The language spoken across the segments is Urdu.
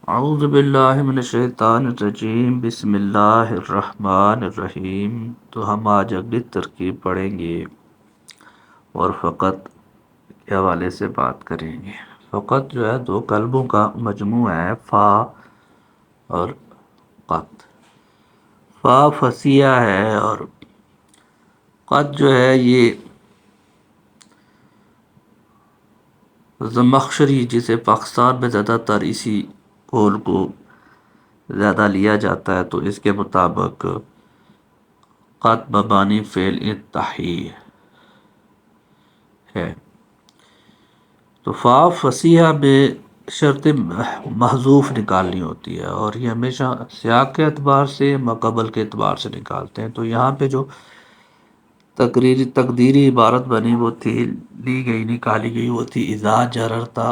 اعوذ باللہ من الشیطان الرجیم، بسم اللہ الرحمن الرحیم۔ تو ہم آج اگلی ترکیب پڑھیں گے اور فقط کے حوالے سے بات کریں گے۔ فقط جو ہے دو قلبوں کا مجموعہ ہے، فا اور قط۔ فا فصیح ہے اور قط جو ہے یہ زمخشری، جسے پاکستان میں زیادہ تر اسی قول کو زیادہ لیا جاتا ہے، تو اس کے مطابق قط مبانی فعل انتہی ہے۔ تو فا فصیحہ میں شرط محذوف نکالنی ہوتی ہے، اور یہ ہمیشہ سیاق کے اعتبار سے ما قبل کے اعتبار سے نکالتے ہیں۔ تو یہاں پہ جو تقدیری عبارت بنی وہ تھی، لی گئی نکالی گئی وہ تھی اذا جررتا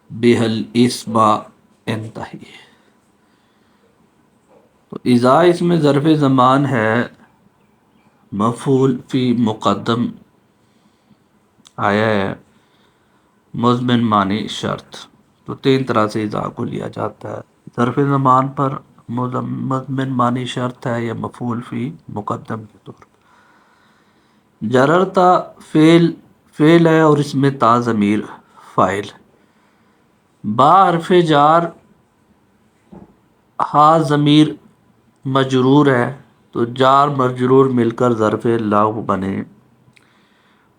بہل اسم انتہی۔ تو اذا اس میں ظرف زمان ہے، مفعول فی مقدم آیا ہے، مضمن معنی شرط۔ تو تین طرح سے اذا کو لیا جاتا ہے، ظرف زمان پر، مضمن معنی شرط ہے، یا مفعول فی مقدم کے طور پر۔ جررتا فعل ہے اور اس میں تا ضمیر فاعل، با حرف جار، ہا ضمیر مجرور ہے، تو جار مجرور مل کر ظرف لغو بنے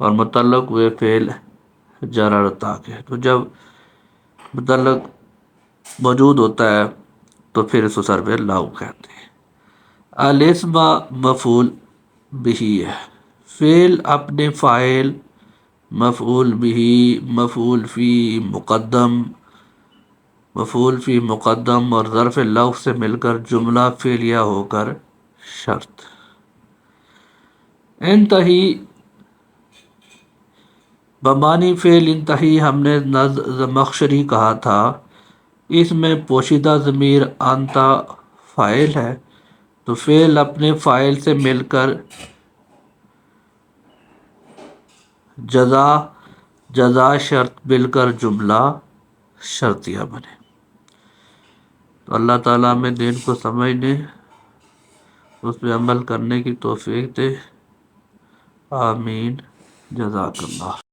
اور متعلق ہوئے فعل جررتا کے۔ تو جب متعلق موجود ہوتا ہے تو پھر اس کو ظرف لغو کہتے ہیں۔ الاسم مفعول بہ ہے، فعل اپنے فاعل، مفعول بہ، مفعول فی مقدم، مفعول فی مقدم اور ظرف لغو سے مل کر جملہ فعلیہ ہو کر شرط۔ انتہی بمعنی فعل انتہی ہم نے زمخشری کہا تھا، اس میں پوشیدہ ضمیر انت فاعل ہے، تو فعل اپنے فاعل سے مل کر جزا شرط مل کر جملہ شرطیہ بنے۔ تو اللہ تعالیٰ ہمیں دین کو سمجھنے، اس پہ عمل کرنے کی توفیق دے، آمین، جزاک اللہ۔